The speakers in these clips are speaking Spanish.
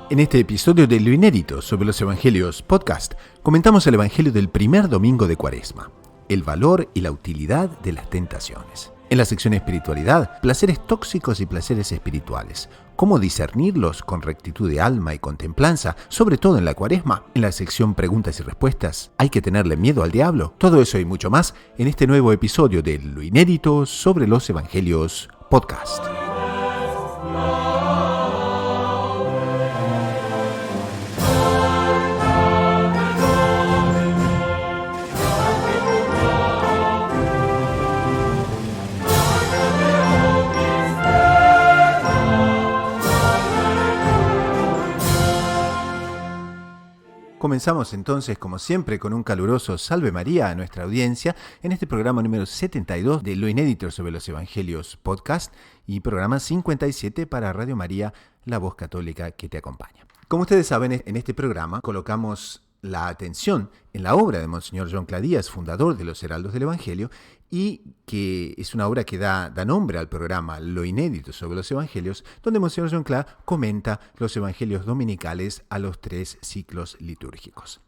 En este episodio de Lo Inédito sobre los Evangelios podcast, comentamos el Evangelio del primer domingo de Cuaresma, el valor y la utilidad de las tentaciones. En la sección Espiritualidad, placeres tóxicos y placeres espirituales, cómo discernirlos con rectitud de alma y con templanza, sobre todo en la Cuaresma. En la sección Preguntas y Respuestas, ¿hay que tenerle miedo al diablo? Todo eso y mucho más en este nuevo episodio de Lo Inédito sobre los Evangelios podcast. Comenzamos entonces, como siempre, con un caluroso Salve María a nuestra audiencia en este programa número 72 de Lo Inédito sobre los Evangelios podcast y programa 57 para Radio María, la voz católica que te acompaña. Como ustedes saben, en este programa colocamos la atención en la obra de Monseñor John Cladías, fundador de los Heraldos del Evangelio, y que es una obra que da nombre al programa Lo Inédito sobre los Evangelios, donde Monseñor John Clad comenta los Evangelios dominicales a los 3 ciclos litúrgicos.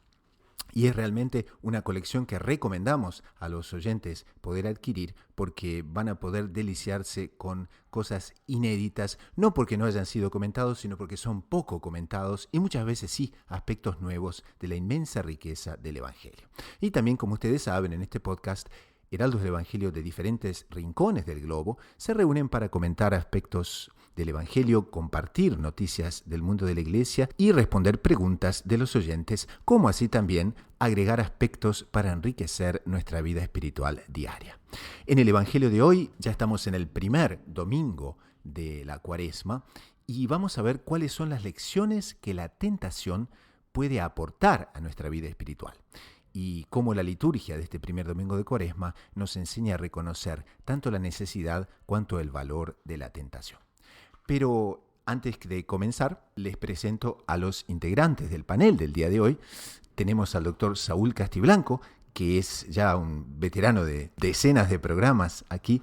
Y es realmente una colección que recomendamos a los oyentes poder adquirir porque van a poder deliciarse con cosas inéditas, no porque no hayan sido comentados, sino porque son poco comentados y muchas veces sí aspectos nuevos de la inmensa riqueza del Evangelio. Y también, como ustedes saben, en este podcast, heraldos del Evangelio de diferentes rincones del globo se reúnen para comentar aspectos del Evangelio, compartir noticias del mundo de la Iglesia y responder preguntas de los oyentes, como así también agregar aspectos para enriquecer nuestra vida espiritual diaria. En el Evangelio de hoy ya estamos en el primer domingo de la Cuaresma y vamos a ver cuáles son las lecciones que la tentación puede aportar a nuestra vida espiritual. Y cómo la liturgia de este primer domingo de Cuaresma nos enseña a reconocer tanto la necesidad cuanto el valor de la tentación. Pero antes de comenzar, les presento a los integrantes del panel del día de hoy. Tenemos al doctor Saúl Castiblanco, que es ya un veterano de decenas de programas aquí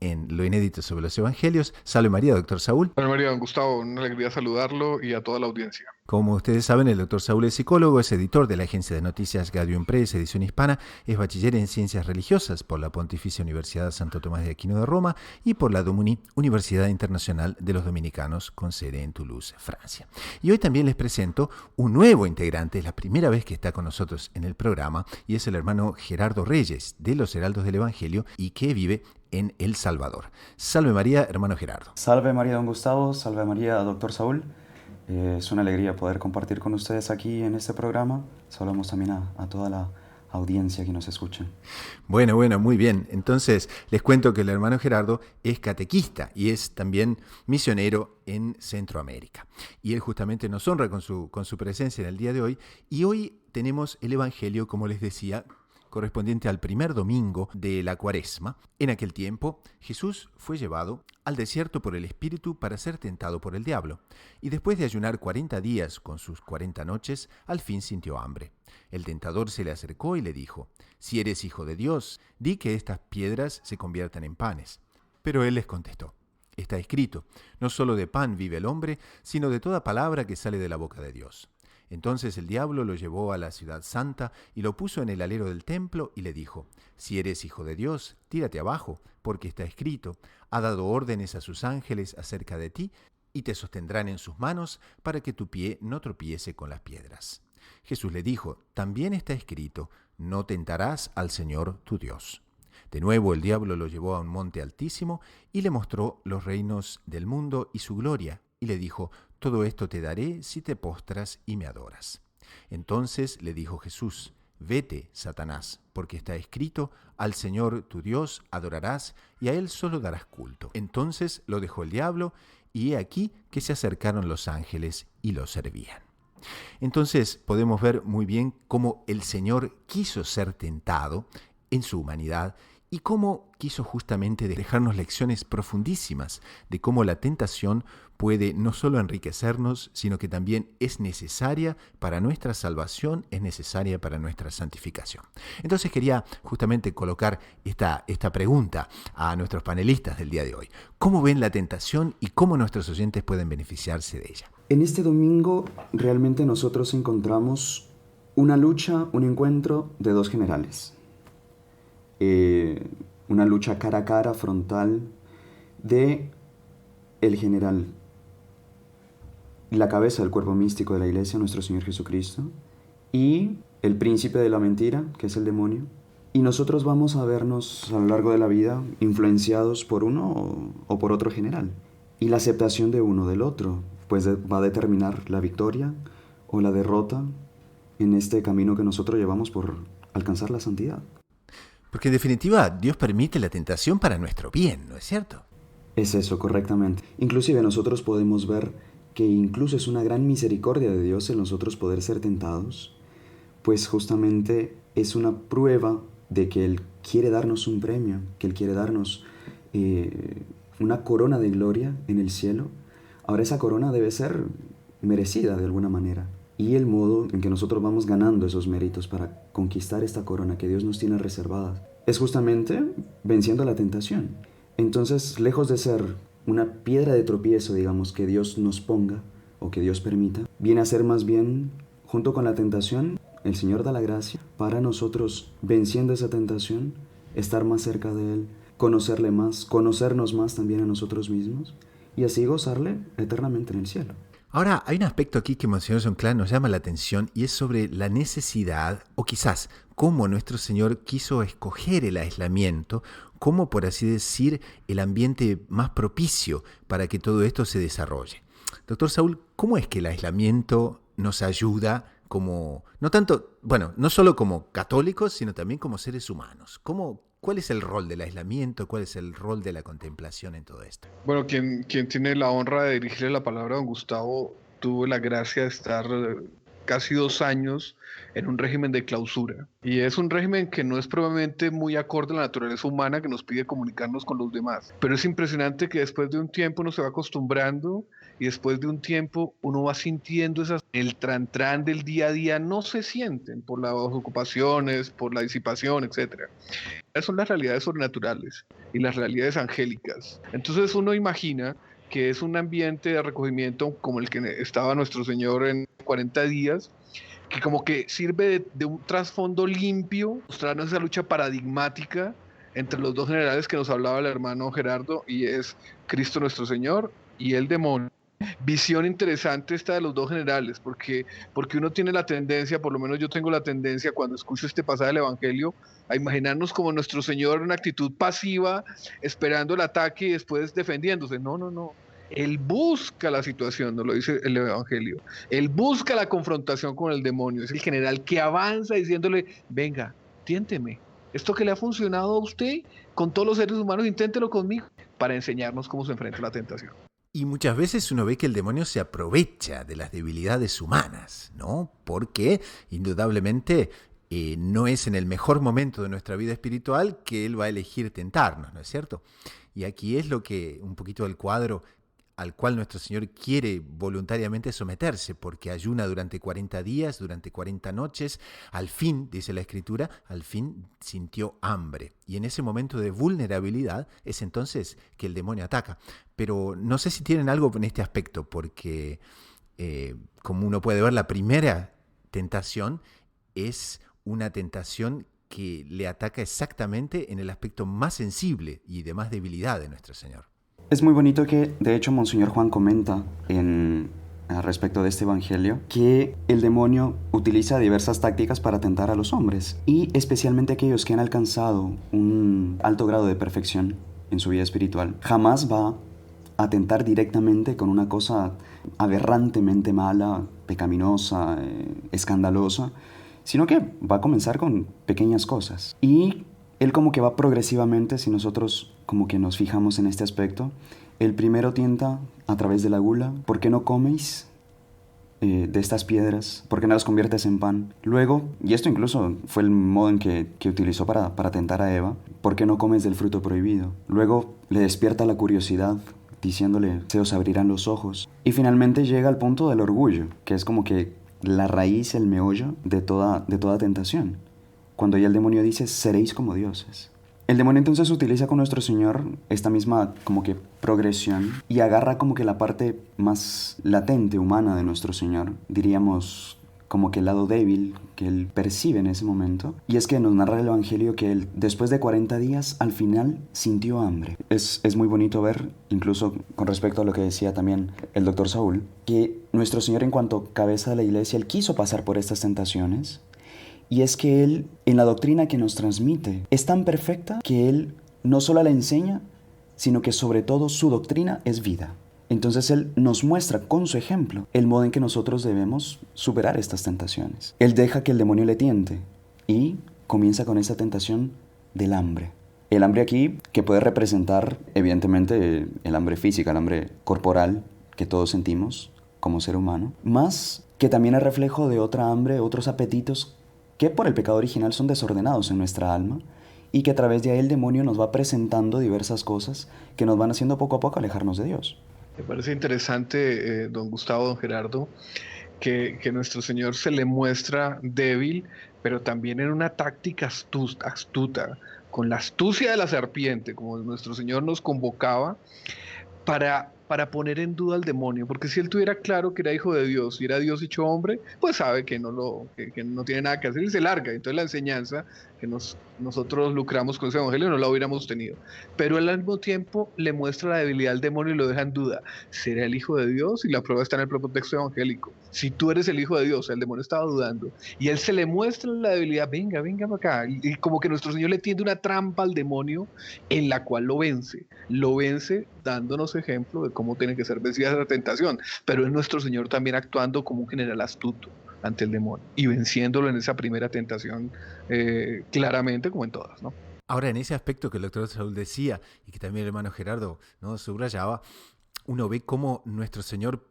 en Lo Inédito sobre los Evangelios. Salve María, doctor Saúl. Salve María, don Gustavo, una alegría saludarlo y a toda la audiencia. Como ustedes saben, el doctor Saúl es psicólogo, es editor de la agencia de noticias Gaudium Press, edición hispana, es bachiller en Ciencias Religiosas por la Pontificia Universidad Santo Tomás de Aquino de Roma y por la DOMUNI, Universidad Internacional de los Dominicanos, con sede en Toulouse, Francia. Y hoy también les presento un nuevo integrante, es la primera vez que está con nosotros en el programa, y es el hermano Gerardo Reyes, de los Heraldos del Evangelio, y que vive en El Salvador. Salve María, hermano Gerardo. Salve María, don Gustavo, salve María, doctor Saúl. Es una alegría poder compartir con ustedes aquí en este programa. Saludamos también a toda la audiencia que nos escucha. Bueno, muy bien. Entonces, les cuento que el hermano Gerardo es catequista y es también misionero en Centroamérica. Y él justamente nos honra con su presencia en el día de hoy. Y hoy tenemos el Evangelio, como les decía, correspondiente al primer domingo de la Cuaresma. En aquel tiempo, Jesús fue llevado al desierto por el Espíritu para ser tentado por el diablo, y después de ayunar 40 días con sus 40 noches, al fin sintió hambre. El tentador se le acercó y le dijo: «Si eres hijo de Dios, di que estas piedras se conviertan en panes». Pero él les contestó: «Está escrito, no solo de pan vive el hombre, sino de toda palabra que sale de la boca de Dios». Entonces el diablo lo llevó a la ciudad santa y lo puso en el alero del templo y le dijo: «Si eres hijo de Dios, tírate abajo, porque está escrito, ha dado órdenes a sus ángeles acerca de ti, y te sostendrán en sus manos para que tu pie no tropiece con las piedras». Jesús le dijo: «También está escrito, no tentarás al Señor tu Dios». De nuevo el diablo lo llevó a un monte altísimo y le mostró los reinos del mundo y su gloria, y le dijo: «Todo esto te daré si te postras y me adoras». Entonces le dijo Jesús: «Vete, Satanás, porque está escrito, al Señor tu Dios adorarás y a Él solo darás culto». Entonces lo dejó el diablo, y he aquí que se acercaron los ángeles y lo servían. Entonces podemos ver muy bien cómo el Señor quiso ser tentado en su humanidad y cómo quiso justamente dejarnos lecciones profundísimas de cómo la tentación puede no solo enriquecernos, sino que también es necesaria para nuestra salvación, es necesaria para nuestra santificación. Entonces quería justamente colocar esta pregunta a nuestros panelistas del día de hoy. ¿Cómo ven la tentación y cómo nuestros oyentes pueden beneficiarse de ella? En este domingo realmente nosotros encontramos una lucha, un encuentro de dos generales. Una lucha cara a cara, frontal, de el general, la cabeza del cuerpo místico de la iglesia, nuestro Señor Jesucristo, y el príncipe de la mentira, que es el demonio. Y nosotros vamos a vernos a lo largo de la vida influenciados por uno o por otro general. Y la aceptación de uno del otro, pues va a determinar la victoria o la derrota en este camino que nosotros llevamos por alcanzar la santidad. Porque en definitiva Dios permite la tentación para nuestro bien, ¿no es cierto? Es eso, correctamente. Inclusive nosotros podemos ver que incluso es una gran misericordia de Dios en nosotros poder ser tentados, pues justamente es una prueba de que Él quiere darnos un premio, que Él quiere darnos una corona de gloria en el cielo. Ahora esa corona debe ser merecida de alguna manera. Y el modo en que nosotros vamos ganando esos méritos para conquistar esta corona que Dios nos tiene reservada es justamente venciendo la tentación. Entonces, lejos de ser una piedra de tropiezo, digamos, que Dios nos ponga o que Dios permita, viene a ser más bien, junto con la tentación, el Señor da la gracia para nosotros, venciendo esa tentación, estar más cerca de Él, conocerle más, conocernos más también a nosotros mismos y así gozarle eternamente en el cielo. Ahora, hay un aspecto aquí que Monseñor John Clark nos llama la atención y es sobre la necesidad, o quizás cómo nuestro Señor quiso escoger el aislamiento como, por así decir, el ambiente más propicio para que todo esto se desarrolle. Doctor Saúl, ¿cómo es que el aislamiento nos ayuda como, no solo como católicos, sino también como seres humanos? ¿Cuál es el rol del aislamiento? ¿Cuál es el rol de la contemplación en todo esto? Bueno, quien tiene la honra de dirigirle la palabra a don Gustavo, tuvo la gracia de estar casi 2 años en un régimen de clausura. Y es un régimen que no es probablemente muy acorde a la naturaleza humana que nos pide comunicarnos con los demás. Pero es impresionante que después de un tiempo uno se va acostumbrando y después de un tiempo uno va sintiendo el trantrán del día a día no se sienten por las ocupaciones, por la disipación, etc. Esas son las realidades sobrenaturales y las realidades angélicas. Entonces uno imagina que es un ambiente de recogimiento como el que estaba nuestro Señor en 40 días, que como que sirve de un trasfondo limpio, mostrarnos esa lucha paradigmática entre los dos generales que nos hablaba el hermano Gerardo, y es Cristo nuestro Señor y el demonio. Visión interesante esta de los dos generales, porque uno tiene la tendencia, por lo menos yo tengo la tendencia cuando escucho este pasaje del Evangelio, a imaginarnos como nuestro Señor en una actitud pasiva, esperando el ataque y después defendiéndose. No. Él busca la situación, nos lo dice el Evangelio. Él busca la confrontación con el demonio. Es el general que avanza diciéndole, venga, tiénteme. Esto que le ha funcionado a usted, con todos los seres humanos, inténtelo conmigo, para enseñarnos cómo se enfrenta la tentación. Y muchas veces uno ve que el demonio se aprovecha de las debilidades humanas, ¿no? Porque indudablemente no es en el mejor momento de nuestra vida espiritual que él va a elegir tentarnos, ¿no es cierto? Y aquí es un poquito del cuadro al cual nuestro Señor quiere voluntariamente someterse, porque ayuna durante 40 días, durante 40 noches, al fin, dice la Escritura, al fin sintió hambre. Y en ese momento de vulnerabilidad es entonces que el demonio ataca. Pero no sé si tienen algo en este aspecto, porque como uno puede ver, la primera tentación es una tentación que le ataca exactamente en el aspecto más sensible y de más debilidad de nuestro Señor. Es muy bonito que, de hecho, Monseñor Juan comenta respecto de este evangelio que el demonio utiliza diversas tácticas para tentar a los hombres y especialmente aquellos que han alcanzado un alto grado de perfección en su vida espiritual. Jamás va a tentar directamente con una cosa aberrantemente mala, pecaminosa, escandalosa, sino que va a comenzar con pequeñas cosas. Y él como que va progresivamente, si nosotros como que nos fijamos en este aspecto. El primero tienta a través de la gula. ¿Por qué no coméis? de estas piedras? ¿Por qué no las conviertes en pan? Luego, y esto incluso fue el modo en que utilizó para tentar a Eva, ¿por qué no comes del fruto prohibido? Luego le despierta la curiosidad, diciéndole, se os abrirán los ojos. Y finalmente llega al punto del orgullo, que es como que la raíz, el meollo de toda tentación. Cuando ya el demonio dice, seréis como dioses. El demonio entonces utiliza con nuestro Señor esta misma como que progresión y agarra como que la parte más latente humana de nuestro Señor, diríamos como que el lado débil que Él percibe en ese momento, y es que nos narra el Evangelio que Él, después de 40 días, al final sintió hambre. Es muy bonito ver, incluso con respecto a lo que decía también el doctor Saúl, que nuestro Señor en cuanto cabeza de la iglesia, Él quiso pasar por estas tentaciones. Y es que Él, en la doctrina que nos transmite, es tan perfecta que Él no solo la enseña, sino que sobre todo su doctrina es vida. Entonces Él nos muestra con su ejemplo el modo en que nosotros debemos superar estas tentaciones. Él deja que el demonio le tiente y comienza con esta tentación del hambre. El hambre aquí que puede representar evidentemente el hambre física, el hambre corporal que todos sentimos como ser humano, más que también es reflejo de otra hambre, otros apetitos que por el pecado original son desordenados en nuestra alma y que a través de ahí el demonio nos va presentando diversas cosas que nos van haciendo poco a poco alejarnos de Dios. Me parece interesante, don Gustavo, don Gerardo, que nuestro Señor se le muestra débil, pero también en una táctica astuta, con la astucia de la serpiente, como nuestro Señor nos convocaba para poner en duda al demonio, porque si él tuviera claro que era hijo de Dios y era Dios hecho hombre, pues sabe que que no tiene nada que hacer y se larga. Entonces la enseñanza que nosotros lucramos con ese evangelio no la hubiéramos tenido. Pero él al mismo tiempo le muestra la debilidad al demonio y lo deja en duda. ¿Será el hijo de Dios? Y la prueba está en el propio texto evangélico. Si tú eres el hijo de Dios, el demonio estaba dudando. Y él se le muestra la debilidad, venga para acá. Y como que nuestro Señor le tiende una trampa al demonio en la cual lo vence. Lo vence dándonos ejemplo de cómo tiene que ser vencida esa tentación. Pero es nuestro Señor también actuando como un general astuto ante el demonio y venciéndolo en esa primera tentación claramente como en todas, ¿no? Ahora, en ese aspecto que el doctor Saúl decía y que también el hermano Gerardo, ¿no?, subrayaba, uno ve cómo nuestro Señor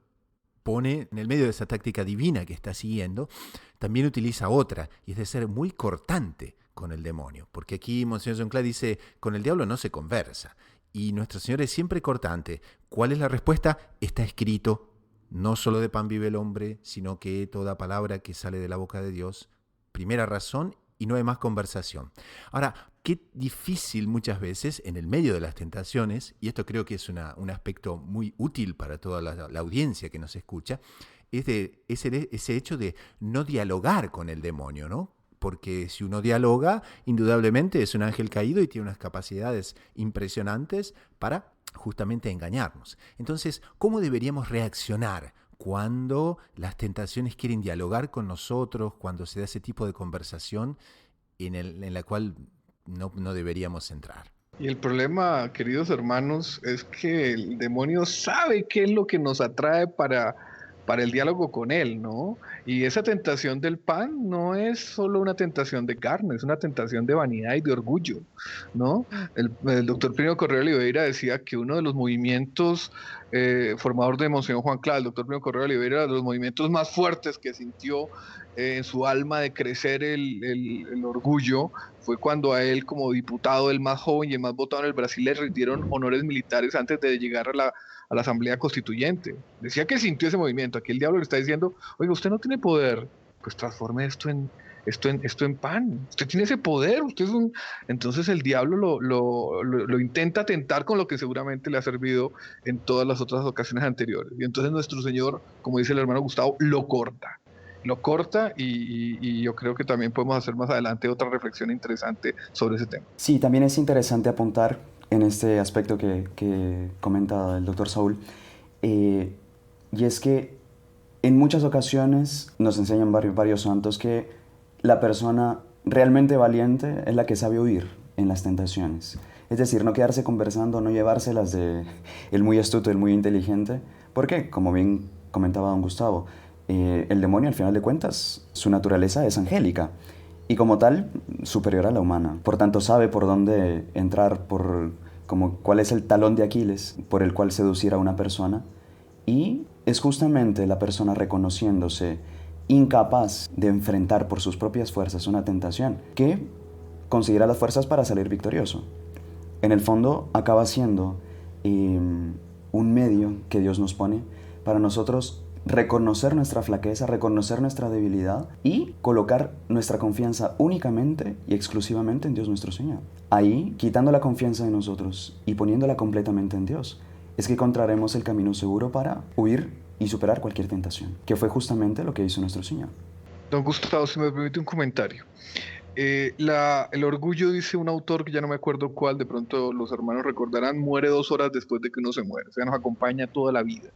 pone en el medio de esa táctica divina que está siguiendo, también utiliza otra, y es de ser muy cortante con el demonio, porque aquí Monseñor John Clare dice, con el diablo no se conversa, y nuestro Señor es siempre cortante. ¿Cuál es la respuesta? Está escrito, no solo de pan vive el hombre, sino que toda palabra que sale de la boca de Dios. Primera razón, y no hay más conversación. Ahora, qué difícil muchas veces en el medio de las tentaciones, y esto creo que es un aspecto muy útil para toda la audiencia que nos escucha, es ese hecho de no dialogar con el demonio, ¿no? Porque si uno dialoga, indudablemente es un ángel caído y tiene unas capacidades impresionantes para justamente engañarnos. Entonces, ¿cómo deberíamos reaccionar cuando las tentaciones quieren dialogar con nosotros, cuando se da ese tipo de conversación en la cual no deberíamos entrar? Y el problema, queridos hermanos, es que el demonio sabe qué es lo que nos atrae para el diálogo con él, ¿no? Y esa tentación del pan no es solo una tentación de carne, es una tentación de vanidad y de orgullo, ¿no? El doctor Plinio Correa de Oliveira decía que uno de los movimientos, formador de Monseñor Juan Clara, el doctor Plinio Correa de Oliveira, de los movimientos más fuertes que sintió en su alma de crecer el orgullo, fue cuando a él como diputado, el más joven y el más votado en el Brasil, le rindieron honores militares antes de llegar a la Asamblea Constituyente. Decía que sintió ese movimiento. Aquí el diablo le está diciendo, oiga, usted no tiene poder, pues transforme esto en pan. Usted tiene ese poder, usted es un... Entonces el diablo lo intenta tentar con lo que seguramente le ha servido en todas las otras ocasiones anteriores. Y entonces nuestro Señor, como dice el hermano Gustavo, lo corta y yo creo que también podemos hacer más adelante otra reflexión interesante sobre ese tema. Sí, también es interesante apuntar en este aspecto que comenta el doctor Saúl, y es que en muchas ocasiones nos enseñan varios santos que la persona realmente valiente es la que sabe huir en las tentaciones. Es decir, no quedarse conversando, no llevárselas de el muy astuto, el muy inteligente, porque, como bien comentaba don Gustavo, el demonio al final de cuentas, su naturaleza es angélica y como tal superior a la humana. Por tanto sabe por dónde entrar, cuál es el talón de Aquiles por el cual seducir a una persona y es justamente la persona reconociéndose incapaz de enfrentar por sus propias fuerzas una tentación que conseguirá las fuerzas para salir victorioso. En el fondo acaba siendo un medio que Dios nos pone para nosotros reconocer nuestra flaqueza, reconocer nuestra debilidad y colocar nuestra confianza únicamente y exclusivamente en Dios nuestro Señor. Ahí, quitando la confianza en nosotros y poniéndola completamente en Dios, es que encontraremos el camino seguro para huir y superar cualquier tentación, que fue justamente lo que hizo nuestro Señor. Don Gustavo, si me permite un comentario. El orgullo, dice un autor que ya no me acuerdo cuál, de pronto los hermanos recordarán, muere 2 horas después de que uno se muere, o sea, nos acompaña toda la vida.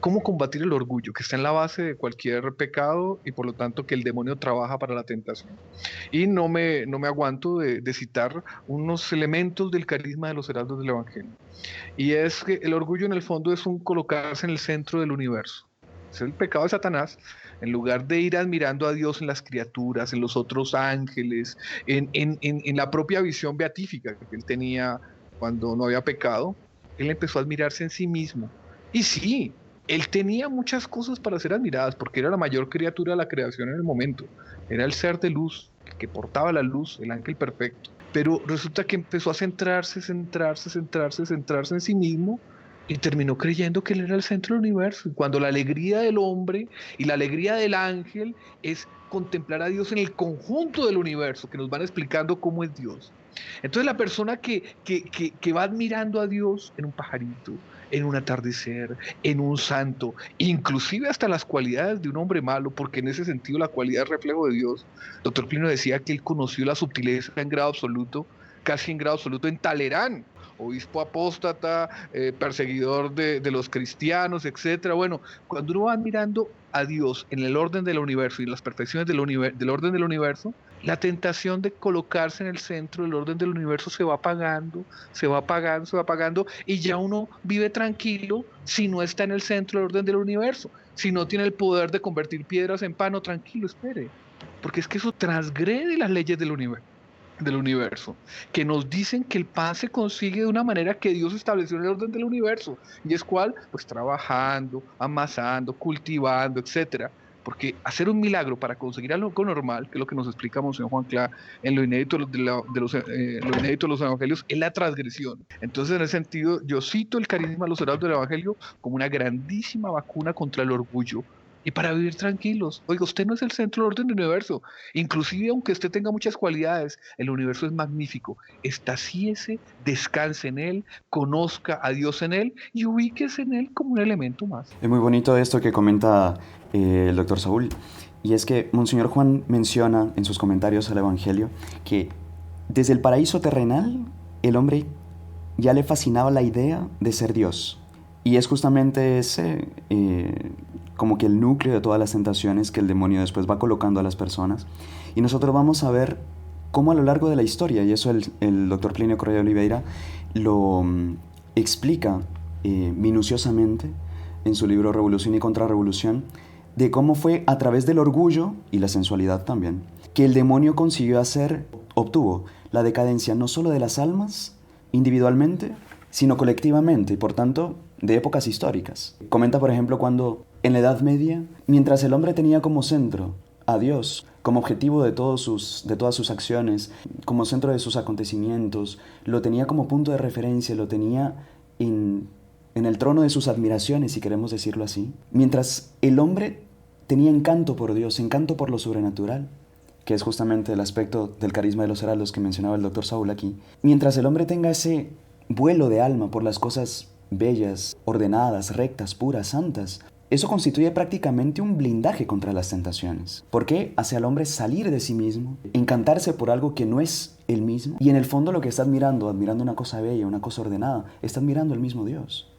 ¿Cómo combatir el orgullo? Que está en la base de cualquier pecado y por lo tanto que el demonio trabaja para la tentación. Y no me aguanto de citar unos elementos del carisma de los heraldos del Evangelio. Y es que el orgullo en el fondo es un colocarse en el centro del universo. Es el pecado de Satanás. En lugar de ir admirando a Dios en las criaturas, en los otros ángeles, en la propia visión beatífica que él tenía cuando no había pecado, él empezó a admirarse en sí mismo. Y sí, él tenía muchas cosas para ser admiradas, porque era la mayor criatura de la creación en el momento. Era el ser de luz, el que portaba la luz, el ángel perfecto. Pero resulta que empezó a centrarse en sí mismo, y terminó creyendo que él era el centro del universo. Y cuando la alegría del hombre y la alegría del ángel es contemplar a Dios en el conjunto del universo, que nos van explicando cómo es Dios. Entonces la persona que va admirando a Dios en un pajarito, en un atardecer, en un santo, inclusive hasta las cualidades de un hombre malo, porque en ese sentido la cualidad es reflejo de Dios. Doctor Plinio decía que él conoció la sutileza en grado absoluto, casi en grado absoluto, en Talerán, obispo apóstata, perseguidor de los cristianos, etcétera. Bueno, cuando uno va mirando a Dios en el orden del universo y las perfecciones del orden del universo, la tentación de colocarse en el centro del orden del universo se va apagando, y ya uno vive tranquilo si no está en el centro del orden del universo. Si no tiene el poder de convertir piedras en pan, tranquilo, espere, porque es que eso transgrede las leyes del universo, que nos dicen que el pan se consigue de una manera que Dios estableció en el orden del universo, y es cuál, pues trabajando, amasando, cultivando, etcétera. Porque hacer un milagro para conseguir algo normal, que es lo que nos explica Monseñor Juan Clá en lo inédito lo inédito de los evangelios, es la transgresión. Entonces, en ese sentido, yo cito el carisma de los heraldos del evangelio como una grandísima vacuna contra el orgullo, y para vivir tranquilos. Oiga, usted no es el centro del orden del universo. Inclusive, aunque usted tenga muchas cualidades, el universo es magnífico. Estáciese, descanse en él, conozca a Dios en él y ubíquese en él como un elemento más. Es muy bonito esto que comenta el doctor Saúl. Y es que Monseñor Juan menciona en sus comentarios al Evangelio que desde el paraíso terrenal el hombre ya le fascinaba la idea de ser Dios. Y es justamente ese como que el núcleo de todas las tentaciones que el demonio después va colocando a las personas. Y nosotros vamos a ver cómo a lo largo de la historia, y eso el doctor Plinio Correa de Oliveira lo explica minuciosamente en su libro Revolución y Contrarrevolución, de cómo fue a través del orgullo y la sensualidad también, que el demonio obtuvo la decadencia no solo de las almas individualmente, sino colectivamente, y por tanto de épocas históricas. Comenta, por ejemplo, cuando en la Edad Media, mientras el hombre tenía como centro a Dios, como objetivo de todas sus acciones, como centro de sus acontecimientos, lo tenía como punto de referencia, lo tenía en el trono de sus admiraciones, si queremos decirlo así. Mientras el hombre tenía encanto por Dios, encanto por lo sobrenatural, que es justamente el aspecto del carisma de los heraldos que mencionaba el doctor Saúl aquí. Mientras el hombre tenga ese vuelo de alma por las cosas bellas, ordenadas, rectas, puras, santas, eso constituye prácticamente un blindaje contra las tentaciones, porque hace al hombre salir de sí mismo, encantarse por algo que no es él mismo, y en el fondo lo que está admirando una cosa bella, una cosa ordenada, está admirando el mismo Dios.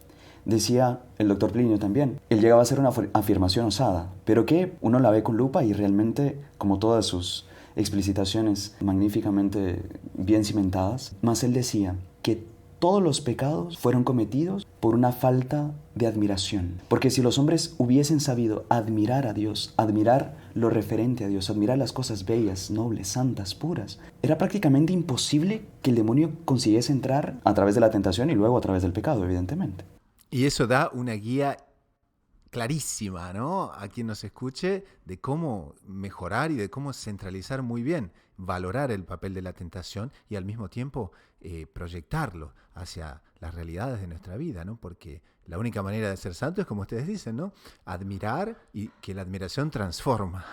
Decía el doctor Plinio también, él llegaba a hacer una afirmación osada, pero que uno la ve con lupa y realmente, como todas sus explicitaciones magníficamente bien cimentadas, más él decía que todos los pecados fueron cometidos por una falta de admiración. Porque si los hombres hubiesen sabido admirar a Dios, admirar lo referente a Dios, admirar las cosas bellas, nobles, santas, puras, era prácticamente imposible que el demonio consiguiese entrar a través de la tentación y luego a través del pecado, evidentemente. Y eso da una guía clarísima, ¿no? A quien nos escuche de cómo mejorar y de cómo centralizar muy bien, valorar el papel de la tentación y al mismo tiempo proyectarlo hacia las realidades de nuestra vida, ¿no? Porque la única manera de ser santo es como ustedes dicen, ¿no? Admirar y que la admiración transforma.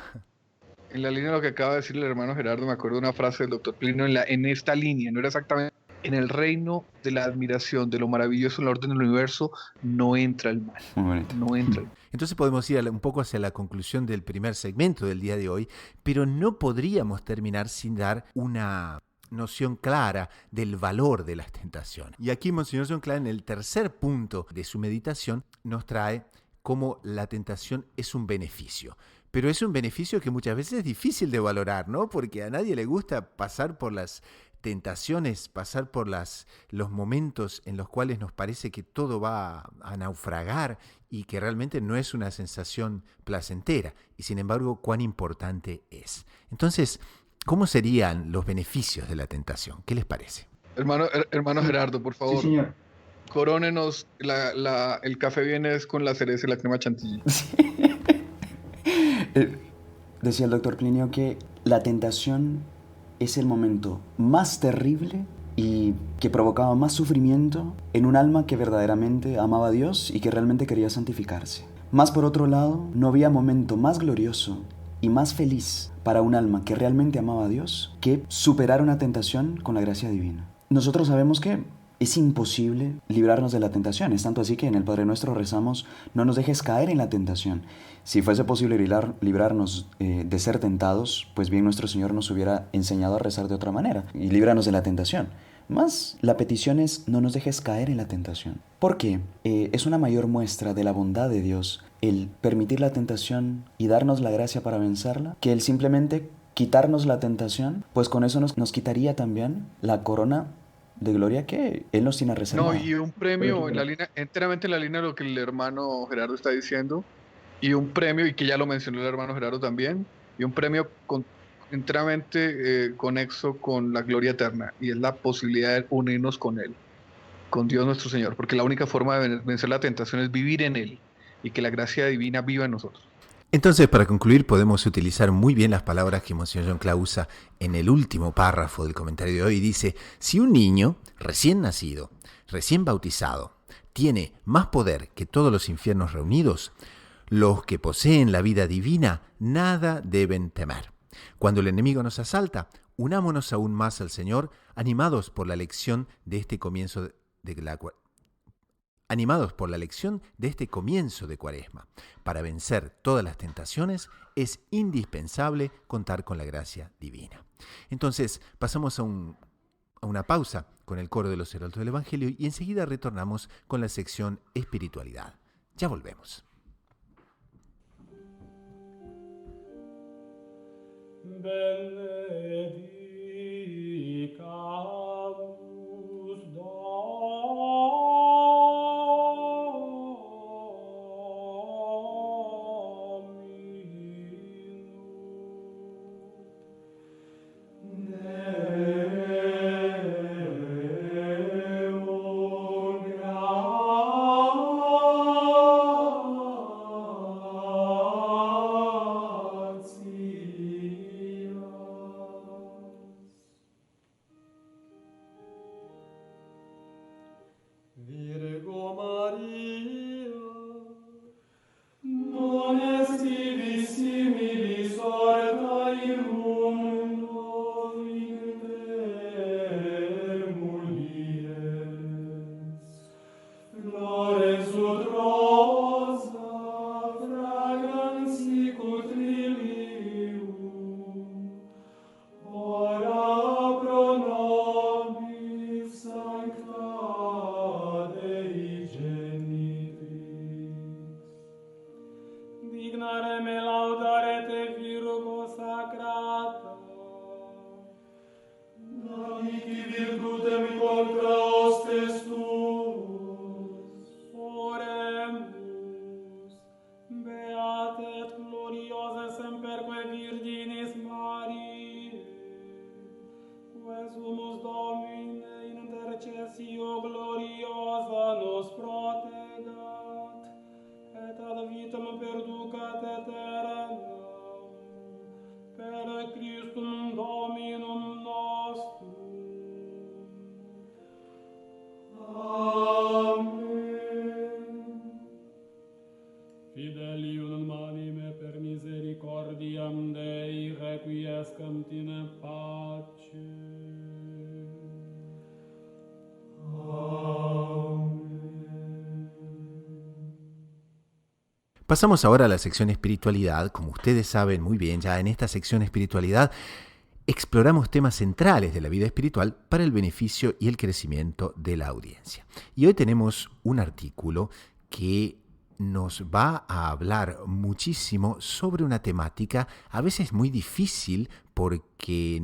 En la línea de lo que acaba de decir el hermano Gerardo, me acuerdo de una frase del doctor Plinio en esta línea, no era exactamente, en el reino de la admiración, de lo maravilloso en el orden del universo, no entra el mal, Muy bonito. no entra el mal. Entonces podemos ir un poco hacia la conclusión del primer segmento del día de hoy, pero no podríamos terminar sin dar una noción clara del valor de las tentaciones. Y aquí Monseñor John Klein, en el tercer punto de su meditación, nos trae cómo la tentación es un beneficio. Pero es un beneficio que muchas veces es difícil de valorar, ¿no? Porque a nadie le gusta pasar por las tentaciones, pasar por los momentos en los cuales nos parece que todo va a naufragar y que realmente no es una sensación placentera. Y sin embargo, cuán importante es. Entonces, ¿cómo serían los beneficios de la tentación? ¿Qué les parece? Hermano Gerardo, por favor. Sí, señor. Corónenos, el café viene con la cereza y la crema chantilly. Decía el doctor Plinio que la tentación es el momento más terrible y que provocaba más sufrimiento en un alma que verdaderamente amaba a Dios y que realmente quería santificarse. Más por otro lado, no había momento más glorioso y más feliz para un alma que realmente amaba a Dios que superar una tentación con la gracia divina. Nosotros sabemos que es imposible librarnos de la tentación. Es tanto así que en el Padre Nuestro rezamos: no nos dejes caer en la tentación. Si fuese posible librarnos de ser tentados, pues bien nuestro Señor nos hubiera enseñado a rezar de otra manera y líbranos de la tentación. Más la petición es: no nos dejes caer en la tentación. Porque es una mayor muestra de la bondad de Dios el permitir la tentación y darnos la gracia para vencerla, que el simplemente quitarnos la tentación, pues con eso nos quitaría también la corona de gloria que Él nos tiene reservado. No, y un premio enteramente en la línea de lo que el hermano Gerardo está diciendo, y un premio, y que ya lo mencionó el hermano Gerardo también, y un premio enteramente conexo con la gloria eterna, y es la posibilidad de unirnos con Él, con Dios nuestro Señor, porque la única forma de vencer la tentación es vivir en Él, y que la gracia divina viva en nosotros. Entonces, para concluir, podemos utilizar muy bien las palabras que Monseñor John Klein usa en el último párrafo del comentario de hoy. Dice: si un niño recién nacido, recién bautizado, tiene más poder que todos los infiernos reunidos, los que poseen la vida divina nada deben temer. Cuando el enemigo nos asalta, unámonos aún más al Señor, animados por la lección de este comienzo de Cuaresma. Para vencer todas las tentaciones es indispensable contar con la gracia divina. Entonces, pasamos a una pausa con el coro de los heraldos del Evangelio y enseguida retornamos con la sección Espiritualidad. Ya volvemos. Benedicamus Virgo Maria, non est ibi similis orta in mundo in te mulieres. Flores ut rosa, fragrans sicut lilium, ora pro nobis sancta Dei genitrix. Dignare me laudare te, Virgo sacrata, Davici virtutem contra hostes tuos. Oremus, beate et gloriose semperque Virginis Mariae, que sumus Domine in intercessio gloriosa nos protegat, et ad vita Pasamos ahora a la sección espiritualidad. Como ustedes saben muy bien, ya en esta sección espiritualidad exploramos temas centrales de la vida espiritual para el beneficio y el crecimiento de la audiencia. Y hoy tenemos un artículo que nos va a hablar muchísimo sobre una temática a veces muy difícil porque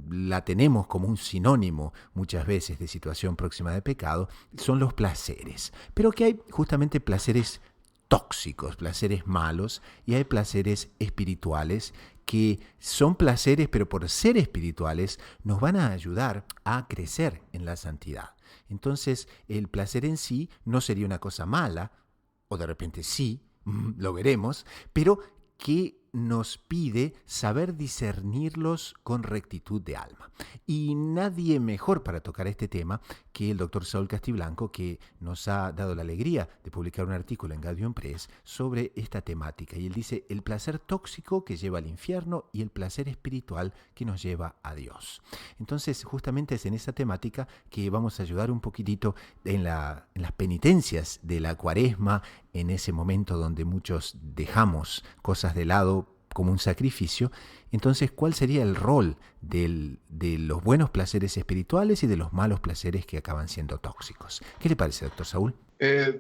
la tenemos como un sinónimo muchas veces de situación próxima de pecado, son los placeres. Pero que hay justamente placeres tóxicos, placeres malos, y hay placeres espirituales que son placeres, pero por ser espirituales nos van a ayudar a crecer en la santidad. Entonces, el placer en sí no sería una cosa mala, o de repente sí, lo veremos, pero que nos pide saber discernirlos con rectitud de alma. Y nadie mejor para tocar este tema que el doctor Saúl Castiblanco, que nos ha dado la alegría de publicar un artículo en Gaudium Press sobre esta temática. Y él dice, el placer tóxico que lleva al infierno y el placer espiritual que nos lleva a Dios. Entonces, justamente es en esa temática que vamos a ayudar un poquitito en las penitencias de la Cuaresma, en ese momento donde muchos dejamos cosas de lado como un sacrificio. Entonces, ¿cuál sería el rol de los buenos placeres espirituales y de los malos placeres que acaban siendo tóxicos? ¿Qué le parece, doctor Saúl?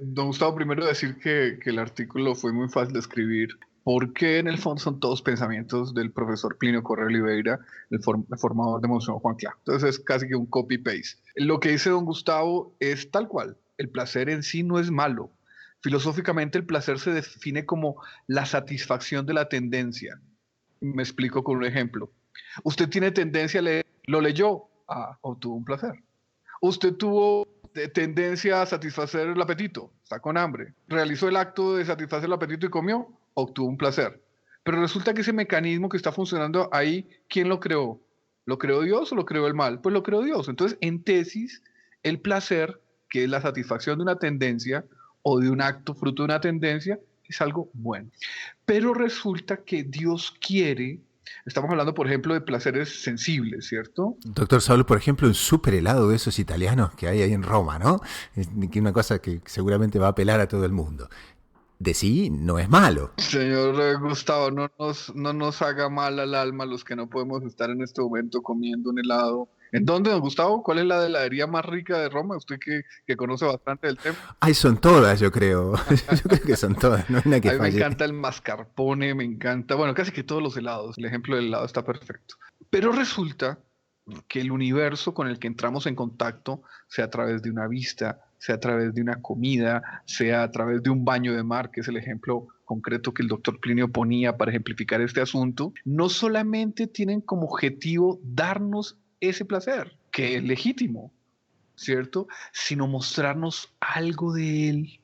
Don Gustavo, primero decir que el artículo fue muy fácil de escribir, porque en el fondo son todos pensamientos del profesor Plinio Correa Oliveira, el formador de Monseñor Juan Cla. Entonces es casi que un copy-paste. Lo que dice don Gustavo es tal cual. El placer en sí no es malo. Filosóficamente, el placer se define como la satisfacción de la tendencia. Me explico con un ejemplo. Usted tiene tendencia a leer, lo leyó, obtuvo un placer. Usted tuvo tendencia a satisfacer el apetito, está con hambre. Realizó el acto de satisfacer el apetito y comió, obtuvo un placer. Pero resulta que ese mecanismo que está funcionando ahí, ¿quién lo creó? ¿Lo creó Dios o lo creó el mal? Pues lo creó Dios. Entonces, en tesis, el placer, que es la satisfacción de una tendencia, o de un acto fruto de una tendencia, es algo bueno. Pero resulta que Dios quiere, estamos hablando por ejemplo de placeres sensibles, ¿cierto? Doctor Saúl, por ejemplo, un súper helado de esos italianos que hay ahí en Roma, ¿no? Es una cosa que seguramente va a apelar a todo el mundo. De sí, no es malo. Señor Gustavo, no nos haga mal al alma los que no podemos estar en este momento comiendo un helado. ¿En dónde, don Gustavo? ¿Cuál es la heladería más rica de Roma? Usted que conoce bastante del tema. Ay, son todas, yo creo. Yo creo que son todas, no hay una que falle. A mí me encanta el mascarpone, me encanta, bueno, casi que todos los helados. El ejemplo del helado está perfecto. Pero resulta que el universo con el que entramos en contacto, sea a través de una vista, sea a través de una comida, sea a través de un baño de mar, que es el ejemplo concreto que el doctor Plinio ponía para ejemplificar este asunto, no solamente tienen como objetivo darnos ese placer, que es legítimo, ¿cierto? Sino mostrarnos algo de él,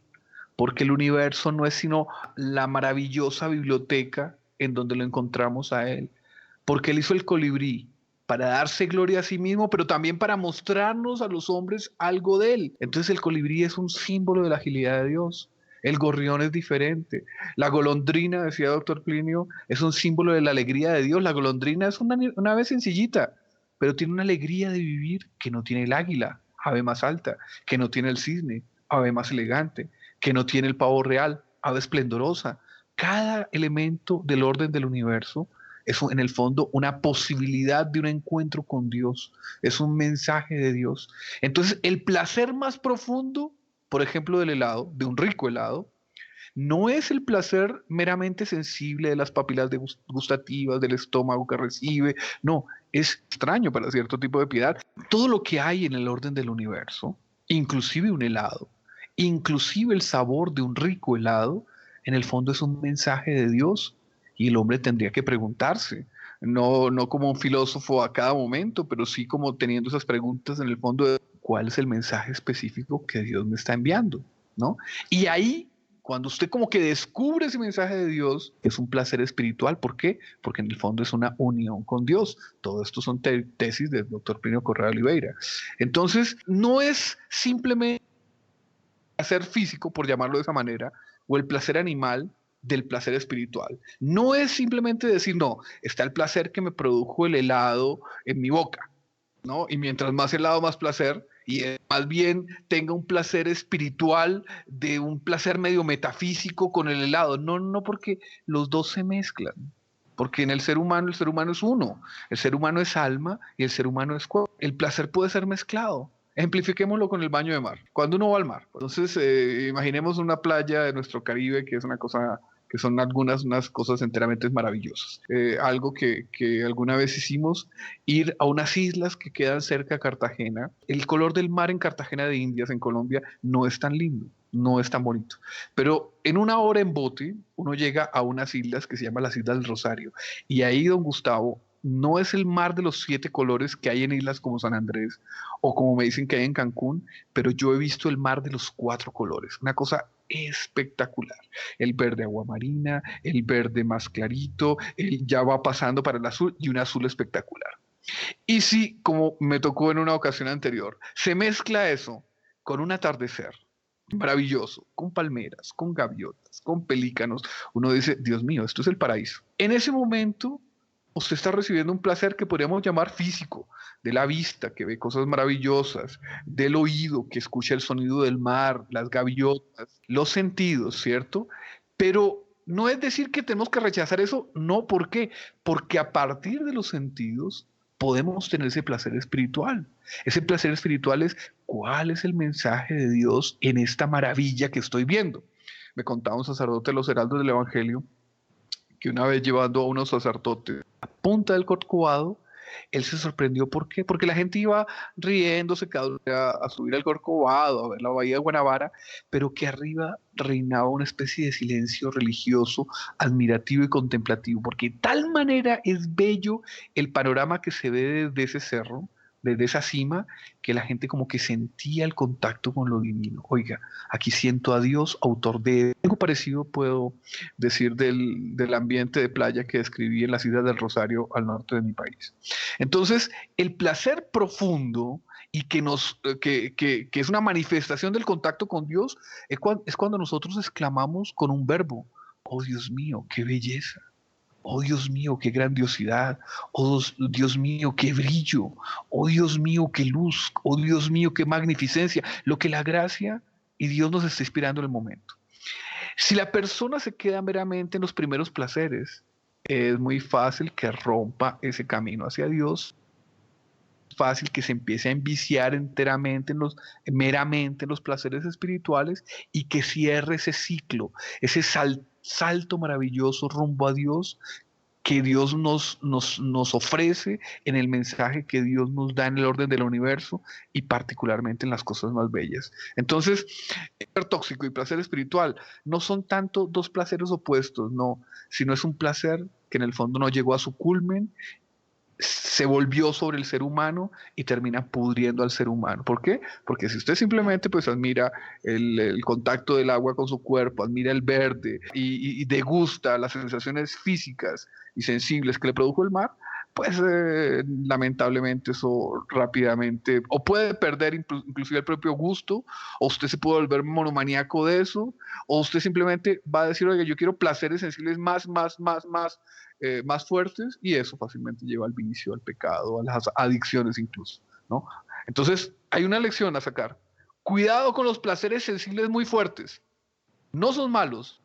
porque el universo no es sino la maravillosa biblioteca en donde lo encontramos a él, porque él hizo el colibrí para darse gloria a sí mismo, pero también para mostrarnos a los hombres algo de él. Entonces el colibrí es un símbolo de la agilidad de Dios. El gorrión es diferente. La golondrina, decía el doctor Plinio, es un símbolo de la alegría de Dios. La golondrina es una ave sencillita, pero tiene una alegría de vivir que no tiene el águila, ave más alta, que no tiene el cisne, ave más elegante, que no tiene el pavo real, ave esplendorosa. Cada elemento del orden del universo es en el fondo una posibilidad de un encuentro con Dios, es un mensaje de Dios. Entonces, el placer más profundo, por ejemplo, del helado, de un rico helado, no es el placer meramente sensible de las papilas gustativas, del estómago que recibe, no, es extraño para cierto tipo de piedad. Todo lo que hay en el orden del universo, inclusive un helado, inclusive el sabor de un rico helado, en el fondo es un mensaje de Dios. Y el hombre tendría que preguntarse, no como un filósofo a cada momento, pero sí como teniendo esas preguntas en el fondo de cuál es el mensaje específico que Dios me está enviando, ¿no? Y ahí, cuando usted como que descubre ese mensaje de Dios, es un placer espiritual. ¿Por qué? Porque en el fondo es una unión con Dios. Todo esto son tesis del doctor Plinio Correa Oliveira. Entonces, no es simplemente el placer físico, por llamarlo de esa manera, o el placer animal, del placer espiritual. No es simplemente decir, no, está el placer que me produjo el helado en mi boca, ¿no? Y mientras más helado, más placer, y más bien tenga un placer espiritual, de un placer medio metafísico con el helado. No, no, porque los dos se mezclan. Porque en el ser humano es uno. El ser humano es alma y el ser humano es cuerpo. El placer puede ser mezclado. Ejemplifiquémoslo con el baño de mar. Cuando uno va al mar, entonces imaginemos una playa de nuestro Caribe que es una cosa, que son unas cosas enteramente maravillosas. Algo que alguna vez hicimos, ir a unas islas que quedan cerca de Cartagena. El color del mar en Cartagena de Indias, en Colombia, no es tan lindo, no es tan bonito. Pero en una hora en bote, uno llega a unas islas que se llaman las Islas del Rosario. Y ahí, don Gustavo, no es el mar de los 7 colores que hay en islas como San Andrés o como me dicen que hay en Cancún, pero yo he visto el mar de los 4 colores. Una cosa espectacular. El verde aguamarina, el verde más clarito, ya va pasando para el azul y un azul espectacular. Y si, como me tocó en una ocasión anterior, se mezcla eso con un atardecer maravilloso, con palmeras, con gaviotas, con pelícanos, uno dice, Dios mío, esto es el paraíso. En ese momento, usted está recibiendo un placer que podríamos llamar físico, de la vista, que ve cosas maravillosas, del oído, que escucha el sonido del mar, las gaviotas, los sentidos, ¿cierto? Pero no es decir que tenemos que rechazar eso, no, ¿por qué? Porque a partir de los sentidos podemos tener ese placer espiritual. Ese placer espiritual es, ¿cuál es el mensaje de Dios en esta maravilla que estoy viendo? Me contaba un sacerdote de los Heraldos del Evangelio que una vez llevando a unos sacerdotes a punta del Corcovado, él se sorprendió. ¿Por qué? Porque la gente iba riéndose cada uno a subir al Corcovado, a ver la bahía de Guanabara, pero que arriba reinaba una especie de silencio religioso, admirativo y contemplativo, porque de tal manera es bello el panorama que se ve desde ese cerro, desde esa cima, que la gente como que sentía el contacto con lo divino. Oiga, aquí siento a Dios, autor de algo parecido, puedo decir, del ambiente de playa que describí en las Islas del Rosario, al norte de mi país. Entonces, el placer profundo y que es una manifestación del contacto con Dios, es cuando nosotros exclamamos con un verbo, oh Dios mío, qué belleza. Oh Dios mío, qué grandiosidad. Oh Dios mío, qué brillo. Oh Dios mío, qué luz. Oh Dios mío, qué magnificencia. Lo que la gracia y Dios nos está inspirando en el momento. Si la persona se queda meramente en los primeros placeres, es muy fácil que rompa ese camino hacia Dios. Es fácil que se empiece a enviciar meramente en los placeres espirituales y que cierre ese ciclo, ese salto maravilloso rumbo a Dios que Dios nos ofrece en el mensaje que Dios nos da en el orden del universo y particularmente en las cosas más bellas. Entonces, placer tóxico y placer espiritual no son tanto dos placeres opuestos, no, sino es un placer que en el fondo no llegó a su culmen, se volvió sobre el ser humano y termina pudriendo al ser humano. ¿Por qué? Porque si usted simplemente pues admira el contacto del agua con su cuerpo, admira el verde y degusta las sensaciones físicas y sensibles que le produjo el mar, pues lamentablemente eso rápidamente o puede perder inclusive el propio gusto, o usted se puede volver monomaníaco de eso, o usted simplemente va a decir, oiga, yo quiero placeres sensibles más fuertes, y eso fácilmente lleva al vicio, al pecado, a las adicciones incluso, ¿no? Entonces hay una lección a sacar. Cuidado con los placeres sensibles muy fuertes. No son malos,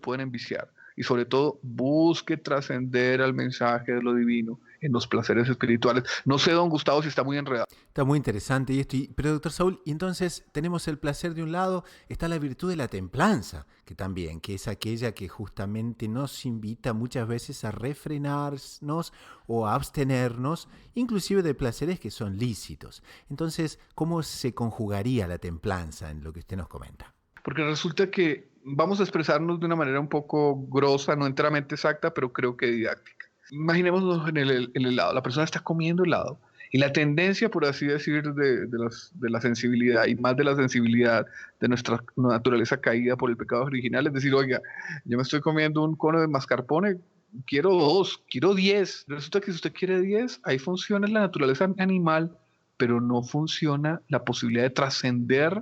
pueden enviciar. Y sobre todo, busque trascender al mensaje de lo divino en los placeres espirituales. No sé, don Gustavo, si está muy enredado. Está muy interesante esto, pero doctor Saúl, y entonces tenemos el placer de un lado, está la virtud de la templanza, que también, que es aquella que justamente nos invita muchas veces a refrenarnos o a abstenernos, inclusive de placeres que son lícitos. Entonces, ¿cómo se conjugaría la templanza en lo que usted nos comenta? Porque resulta que vamos a expresarnos de una manera un poco grosa, no enteramente exacta, pero creo que didáctica. Imaginémonos en el helado. La persona está comiendo helado y la tendencia, por así decir, de la sensibilidad y más de la sensibilidad de nuestra naturaleza caída por el pecado original es decir, oiga, yo me estoy comiendo un cono de mascarpone, quiero 2, quiero 10. Resulta que si usted quiere 10, ahí funciona la naturaleza animal, pero no funciona la posibilidad de trascender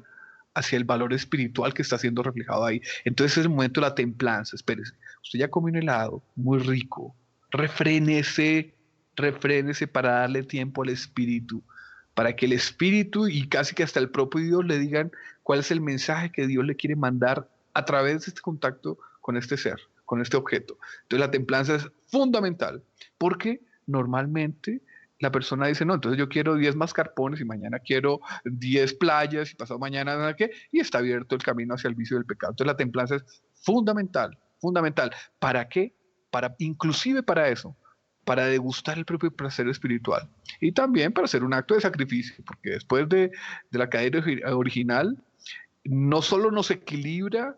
hacia el valor espiritual que está siendo reflejado ahí. Entonces es el momento de la templanza. Espérese, usted ya comió un helado muy rico, refrénese para darle tiempo al espíritu para que el espíritu y casi que hasta el propio Dios le digan cuál es el mensaje que Dios le quiere mandar a través de este contacto con este ser, con este objeto. Entonces la templanza es fundamental, porque normalmente la persona dice, no, entonces yo quiero 10 mascarpones y mañana quiero 10 playas y pasado mañana nada qué, y está abierto el camino hacia el vicio del pecado. Entonces la templanza es fundamental, fundamental. ¿Para qué? Inclusive para eso, para degustar el propio placer espiritual y también para hacer un acto de sacrificio, porque después de la caída original, no solo nos equilibra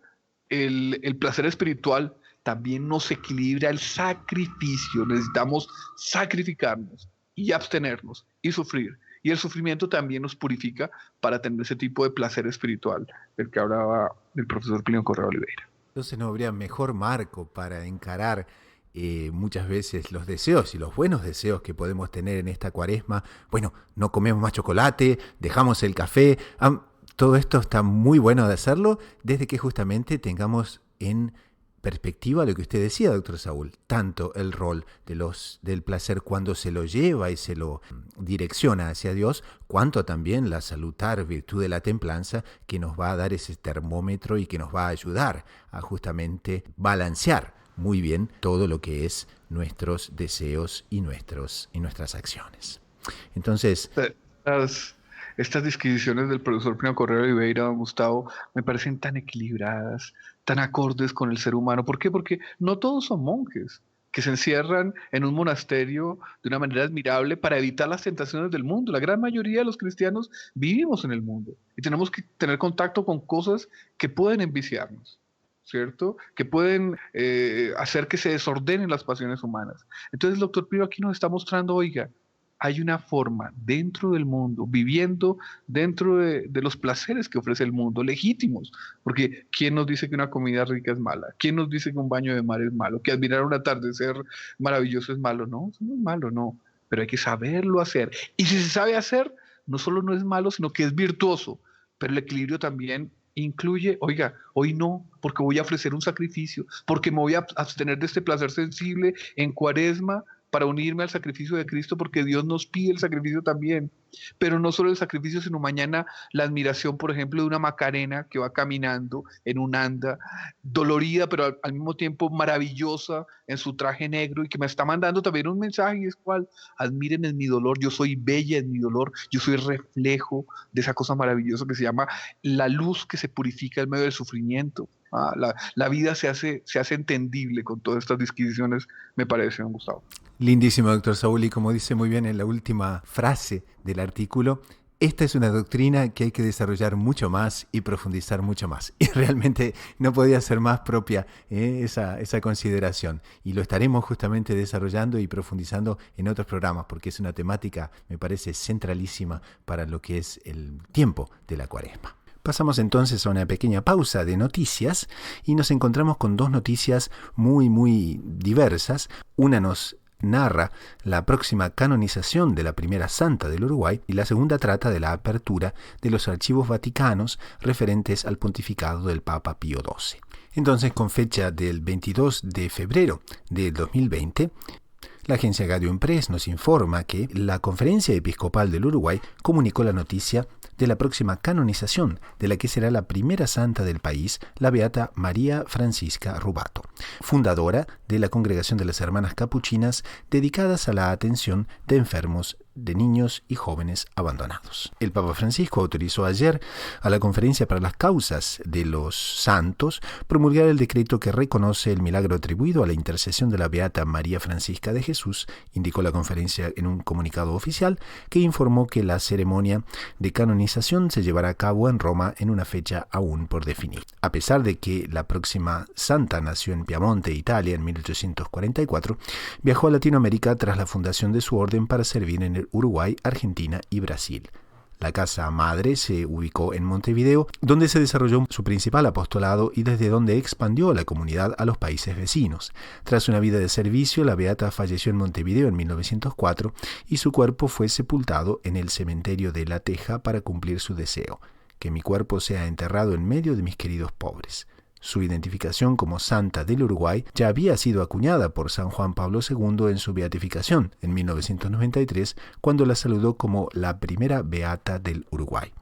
el placer espiritual, también nos equilibra el sacrificio. Necesitamos sacrificarnos y abstenernos y sufrir. Y el sufrimiento también nos purifica para tener ese tipo de placer espiritual del que hablaba el profesor Plinio Correa Oliveira. Entonces no habría mejor marco para encarar muchas veces los deseos y los buenos deseos que podemos tener en esta cuaresma. Bueno, no comemos más chocolate, dejamos el café. Todo esto está muy bueno de hacerlo desde que justamente tengamos en perspectiva lo que usted decía, doctor Saúl, tanto el rol del placer cuando se lo lleva y se lo direcciona hacia Dios, cuanto también la salutar virtud de la templanza que nos va a dar ese termómetro y que nos va a ayudar a justamente balancear muy bien todo lo que es nuestros deseos y nuestras acciones. Entonces, estas disquisiciones del profesor Plinio Correa Oliveira, don Gustavo, me parecen tan equilibradas, tan acordes con el ser humano. ¿Por qué? Porque no todos son monjes que se encierran en un monasterio de una manera admirable para evitar las tentaciones del mundo. La gran mayoría de los cristianos vivimos en el mundo y tenemos que tener contacto con cosas que pueden enviciarnos, ¿cierto? Que pueden hacer que se desordenen las pasiones humanas. Entonces el doctor Pío aquí nos está mostrando, oiga, hay una forma dentro del mundo, viviendo dentro de los placeres que ofrece el mundo, legítimos, porque ¿quién nos dice que una comida rica es mala? ¿Quién nos dice que un baño de mar es malo? ¿Que admirar un atardecer maravilloso es malo? No, eso no es malo, no, pero hay que saberlo hacer. Y si se sabe hacer, no solo no es malo, sino que es virtuoso, pero el equilibrio también incluye, oiga, hoy no, porque voy a ofrecer un sacrificio, porque me voy a abstener de este placer sensible en Cuaresma para unirme al sacrificio de Cristo, porque Dios nos pide el sacrificio también. Pero no solo el sacrificio, sino mañana la admiración, por ejemplo, de una Macarena que va caminando en un anda, dolorida, pero al mismo tiempo maravillosa en su traje negro, y que me está mandando también un mensaje, y es cual: admiren en mi dolor, yo soy bella en mi dolor, yo soy reflejo de esa cosa maravillosa que se llama la luz que se purifica en medio del sufrimiento. La vida se hace entendible con todas estas disquisiciones, me parece, don Gustavo. Lindísimo, doctor Saúl, y como dice muy bien en la última frase del artículo, esta es una doctrina que hay que desarrollar mucho más y profundizar mucho más. Y realmente no podía ser más propia esa consideración. Y lo estaremos justamente desarrollando y profundizando en otros programas, porque es una temática, me parece, centralísima para lo que es el tiempo de la Cuaresma. Pasamos entonces a una pequeña pausa de noticias y nos encontramos con dos noticias muy, muy diversas. Una nos narra la próxima canonización de la primera santa del Uruguay y la segunda trata de la apertura de los archivos vaticanos referentes al pontificado del Papa Pío XII. Entonces, con fecha del 22 de febrero de 2020, la agencia Gaudium Press nos informa que la Conferencia Episcopal del Uruguay comunicó la noticia de la próxima canonización de la que será la primera santa del país, la beata María Francisca Rubato, fundadora de la Congregación de las Hermanas Capuchinas dedicadas a la atención de enfermos, de niños y jóvenes abandonados. El Papa Francisco autorizó ayer a la Conferencia para las Causas de los Santos promulgar el decreto que reconoce el milagro atribuido a la intercesión de la beata María Francisca de Jesús, indicó la conferencia en un comunicado oficial que informó que la ceremonia de canonización se llevará a cabo en Roma en una fecha aún por definir. A pesar de que la próxima santa nació en Piamonte, Italia, en 1844, viajó a Latinoamérica tras la fundación de su orden para servir en el Uruguay, Argentina y Brasil. La casa madre se ubicó en Montevideo, donde se desarrolló su principal apostolado y desde donde expandió la comunidad a los países vecinos. Tras una vida de servicio, la beata falleció en Montevideo en 1904 y su cuerpo fue sepultado en el cementerio de La Teja para cumplir su deseo: que mi cuerpo sea enterrado en medio de mis queridos pobres. Su identificación como santa del Uruguay ya había sido acuñada por San Juan Pablo II en su beatificación en 1993, cuando la saludó como la primera beata del Uruguay.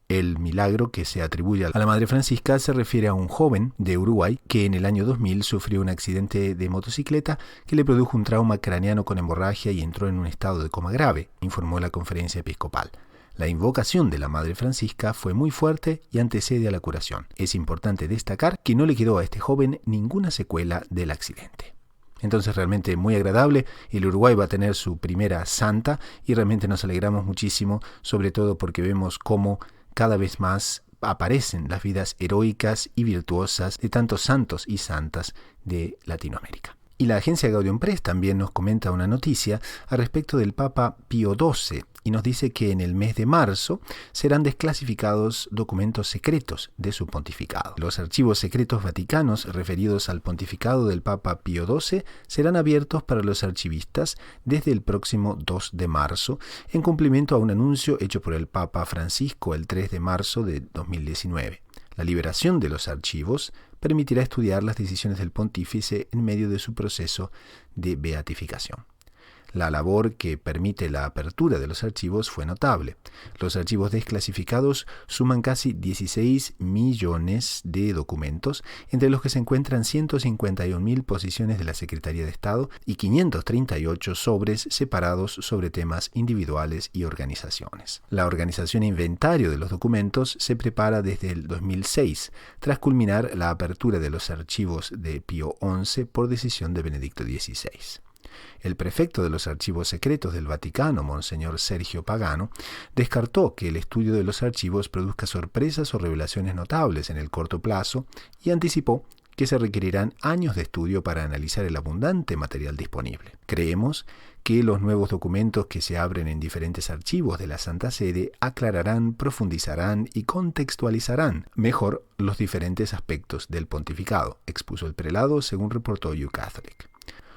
El milagro que se atribuye a la Madre Francisca se refiere a un joven de Uruguay que en el año 2000 sufrió un accidente de motocicleta que le produjo un trauma craneano con hemorragia y entró en un estado de coma grave, informó la conferencia episcopal. La invocación de la Madre Francisca fue muy fuerte y antecede a la curación. Es importante destacar que no le quedó a este joven ninguna secuela del accidente. Entonces realmente muy agradable, el Uruguay va a tener su primera santa y realmente nos alegramos muchísimo, sobre todo porque vemos cómo cada vez más aparecen las vidas heroicas y virtuosas de tantos santos y santas de Latinoamérica. Y la agencia Gaudium Press también nos comenta una noticia al respecto del Papa Pío XII y nos dice que en el mes de marzo serán desclasificados documentos secretos de su pontificado. Los archivos secretos vaticanos referidos al pontificado del Papa Pío XII serán abiertos para los archivistas desde el próximo 2 de marzo, en cumplimiento a un anuncio hecho por el Papa Francisco el 3 de marzo de 2019. La liberación de los archivos permitirá estudiar las decisiones del pontífice en medio de su proceso de beatificación. La labor que permite la apertura de los archivos fue notable. Los archivos desclasificados suman casi 16 millones de documentos, entre los que se encuentran 151.000 posiciones de la Secretaría de Estado y 538 sobres separados sobre temas individuales y organizaciones. La organización e inventario de los documentos se prepara desde el 2006, tras culminar la apertura de los archivos de Pío XI por decisión de Benedicto XVI. El prefecto de los archivos secretos del Vaticano, Monseñor Sergio Pagano, descartó que el estudio de los archivos produzca sorpresas o revelaciones notables en el corto plazo y anticipó que se requerirán años de estudio para analizar el abundante material disponible. Creemos que los nuevos documentos que se abren en diferentes archivos de la Santa Sede aclararán, profundizarán y contextualizarán mejor los diferentes aspectos del pontificado, expuso el prelado según reportó You Catholic.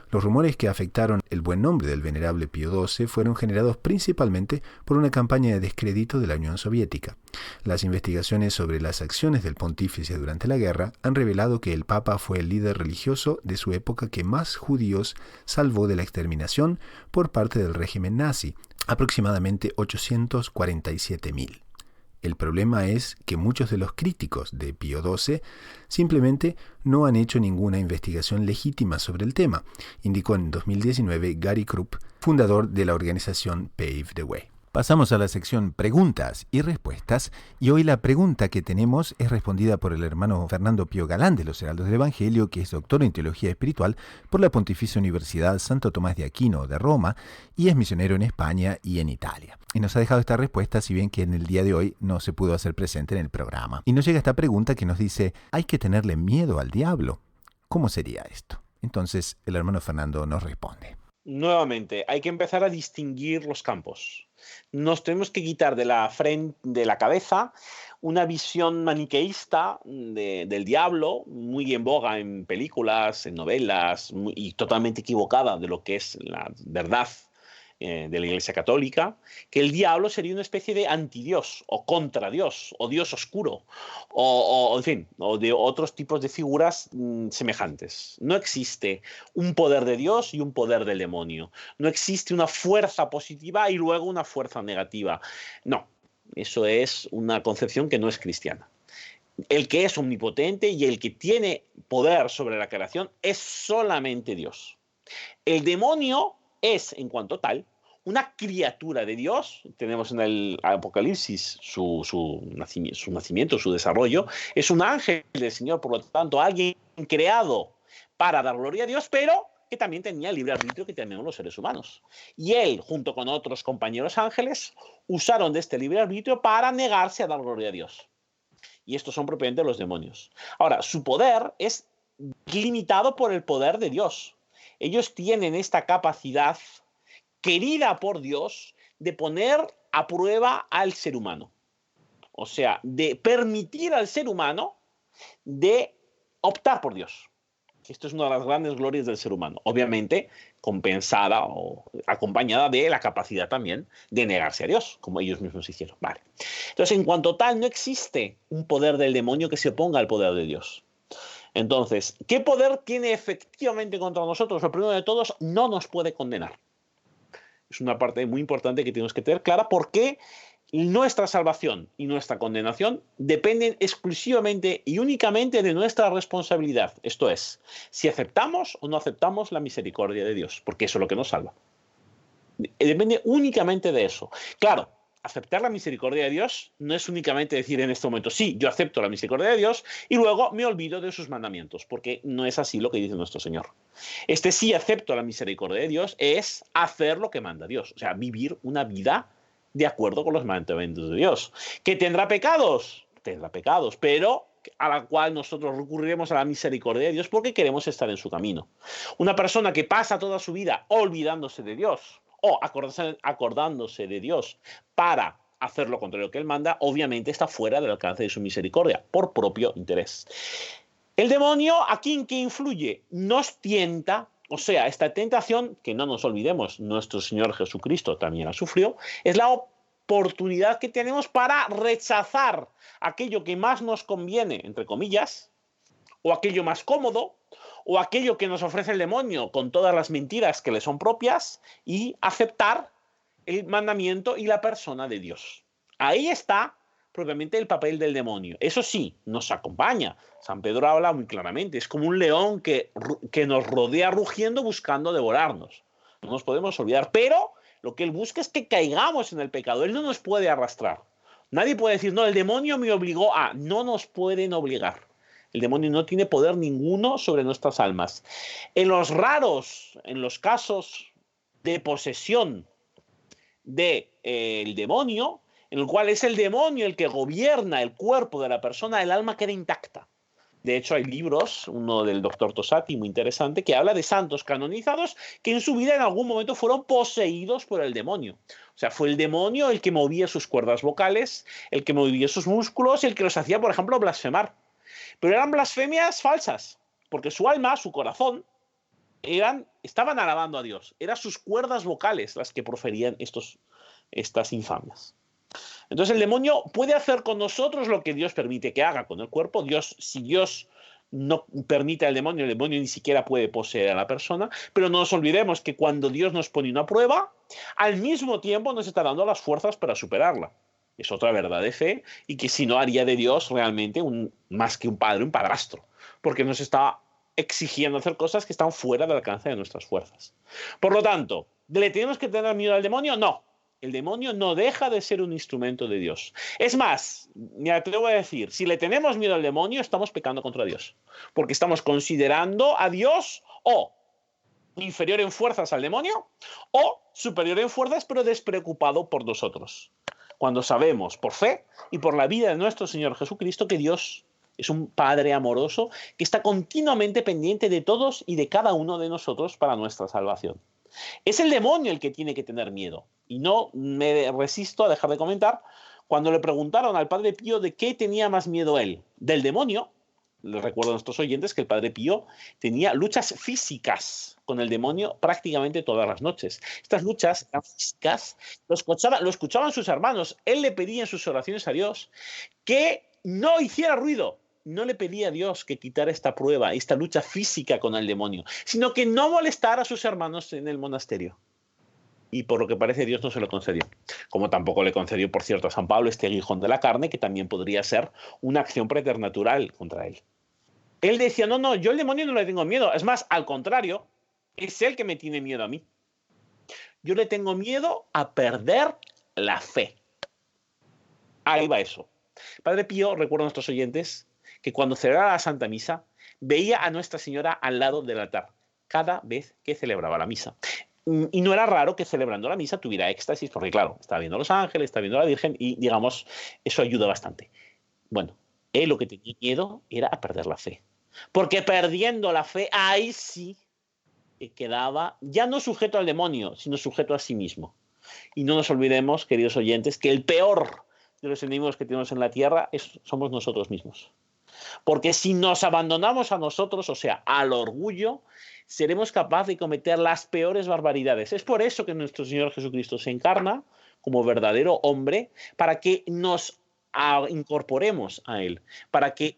Los rumores que afectaron el buen nombre del venerable Pío XII fueron generados principalmente por una campaña de descrédito de la Unión Soviética. Las investigaciones sobre las acciones del pontífice durante la guerra han revelado que el Papa fue el líder religioso de su época que más judíos salvó de la exterminación por parte del régimen nazi, aproximadamente 847.000. El problema es que muchos de los críticos de Pío XII simplemente no han hecho ninguna investigación legítima sobre el tema, indicó en 2019 Gary Krupp, fundador de la organización Pave the Way. Pasamos a la sección preguntas y respuestas, y hoy la pregunta que tenemos es respondida por el hermano Fernando Pío Galán de los Heraldos del Evangelio, que es doctor en Teología Espiritual por la Pontificia Universidad Santo Tomás de Aquino de Roma y es misionero en España y en Italia. Y nos ha dejado esta respuesta, si bien que en el día de hoy no se pudo hacer presente en el programa. Y nos llega esta pregunta que nos dice, ¿hay que tenerle miedo al diablo? ¿Cómo sería esto? Entonces el hermano Fernando nos responde. Nuevamente, hay que empezar a distinguir los campos. Nos tenemos que quitar de la cabeza una visión maniqueísta del diablo, muy en boga en películas, en novelas, y totalmente equivocada de lo que es la verdad de la Iglesia Católica, que el diablo sería una especie de antidios o contra Dios o Dios oscuro en fin, o de otros tipos de figuras semejantes. No existe un poder de Dios y un poder del demonio. No existe una fuerza positiva y luego una fuerza negativa. No, eso es una concepción que no es cristiana. El que es omnipotente y el que tiene poder sobre la creación es solamente Dios. El demonio es, en cuanto tal, una criatura de Dios. Tenemos en el Apocalipsis su nacimiento, su desarrollo. Es un ángel del Señor, por lo tanto, alguien creado para dar gloria a Dios, pero que también tenía el libre arbitrio que tenemos los seres humanos. Y él, junto con otros compañeros ángeles, usaron de este libre arbitrio para negarse a dar gloria a Dios. Y estos son propiamente los demonios. Ahora, su poder es limitado por el poder de Dios. Ellos tienen esta capacidad querida por Dios de poner a prueba al ser humano. O sea, de permitir al ser humano de optar por Dios. Esto es una de las grandes glorias del ser humano. Obviamente compensada o acompañada de la capacidad también de negarse a Dios, como ellos mismos hicieron. Vale. Entonces, en cuanto tal, no existe un poder del demonio que se oponga al poder de Dios. Entonces, ¿qué poder tiene efectivamente contra nosotros? Lo primero de todos, no nos puede condenar. Es una parte muy importante que tenemos que tener clara, porque nuestra salvación y nuestra condenación dependen exclusivamente y únicamente de nuestra responsabilidad. Esto es, si aceptamos o no aceptamos la misericordia de Dios, porque eso es lo que nos salva. Depende únicamente de eso. Claro, aceptar la misericordia de Dios no es únicamente decir en este momento, sí, yo acepto la misericordia de Dios y luego me olvido de sus mandamientos, porque no es así lo que dice nuestro Señor. Este sí acepto la misericordia de Dios es hacer lo que manda Dios, o sea, vivir una vida de acuerdo con los mandamientos de Dios. ¿Que tendrá pecados? Tendrá pecados, pero a la cual nosotros recurriremos a la misericordia de Dios porque queremos estar en su camino. Una persona que pasa toda su vida olvidándose de Dios o acordándose de Dios para hacer lo contrario que Él manda, obviamente está fuera del alcance de su misericordia, por propio interés. El demonio, ¿aquí en qué influye? Nos tienta. O sea, esta tentación, que no nos olvidemos, nuestro Señor Jesucristo también la sufrió, es la oportunidad que tenemos para rechazar aquello que más nos conviene, entre comillas, o aquello más cómodo, o aquello que nos ofrece el demonio con todas las mentiras que le son propias, y aceptar el mandamiento y la persona de Dios. Ahí está propiamente el papel del demonio. Eso sí, nos acompaña. San Pedro habla muy claramente. Es como un león que nos rodea rugiendo buscando devorarnos. No nos podemos olvidar. Pero lo que él busca es que caigamos en el pecado. Él no nos puede arrastrar. Nadie puede decir, no, el demonio me obligó a... No nos pueden obligar. El demonio no tiene poder ninguno sobre nuestras almas. En los casos de posesión del demonio, en el cual es el demonio el que gobierna el cuerpo de la persona, el alma queda intacta. De hecho, hay libros, uno del doctor Tosati, muy interesante, que habla de santos canonizados que en su vida en algún momento fueron poseídos por el demonio. O sea, fue el demonio el que movía sus cuerdas vocales, el que movía sus músculos, el que los hacía, por ejemplo, blasfemar. Pero eran blasfemias falsas, porque su alma, su corazón, estaban alabando a Dios. Eran sus cuerdas vocales las que proferían estas infamias. Entonces el demonio puede hacer con nosotros lo que Dios permite que haga con el cuerpo. Si Dios no permite al demonio, el demonio ni siquiera puede poseer a la persona. Pero no nos olvidemos que cuando Dios nos pone una prueba, al mismo tiempo nos está dando las fuerzas para superarla. Es otra verdad de fe, y que si no haría de Dios realmente más que un padre, un padrastro, porque nos está exigiendo hacer cosas que están fuera del alcance de nuestras fuerzas. Por lo tanto, ¿le tenemos que tener miedo al demonio? No. El demonio no deja de ser un instrumento de Dios. Es más, me atrevo a decir, si le tenemos miedo al demonio, estamos pecando contra Dios, porque estamos considerando a Dios o inferior en fuerzas al demonio o superior en fuerzas pero despreocupado por nosotros. Cuando sabemos por fe y por la vida de nuestro Señor Jesucristo que Dios es un Padre amoroso que está continuamente pendiente de todos y de cada uno de nosotros para nuestra salvación. Es el demonio el que tiene que tener miedo. Y no me resisto a dejar de comentar, cuando le preguntaron al Padre Pío de qué tenía más miedo él, del demonio. Les recuerdo a nuestros oyentes que el Padre Pío tenía luchas físicas con el demonio prácticamente todas las noches. Estas luchas físicas lo escuchaban sus hermanos. Él le pedía en sus oraciones a Dios que no hiciera ruido. No le pedía a Dios que quitara esta prueba, esta lucha física con el demonio, sino que no molestara a sus hermanos en el monasterio. Y por lo que parece Dios no se lo concedió. Como tampoco le concedió, por cierto, a San Pablo este aguijón de la carne, que también podría ser una acción preternatural contra él. Él decía, no, yo al demonio no le tengo miedo. Es más, al contrario, es él que me tiene miedo a mí. Yo le tengo miedo a perder la fe. Ahí va eso. Padre Pío, recuerdo a nuestros oyentes, que cuando celebraba la Santa Misa, veía a Nuestra Señora al lado del altar, cada vez que celebraba la misa. Y no era raro que celebrando la misa tuviera éxtasis, porque claro, estaba viendo a los ángeles, estaba viendo a la Virgen, y digamos, eso ayuda bastante. Bueno, él lo que tenía miedo era a perder la fe. Porque perdiendo la fe, ahí sí quedaba ya no sujeto al demonio, sino sujeto a sí mismo. Y no nos olvidemos, queridos oyentes, que el peor de los enemigos que tenemos en la tierra somos nosotros mismos. Porque si nos abandonamos a nosotros, o sea, al orgullo, seremos capaces de cometer las peores barbaridades. Es por eso que nuestro Señor Jesucristo se encarna como verdadero hombre, para que nos incorporemos a Él, para que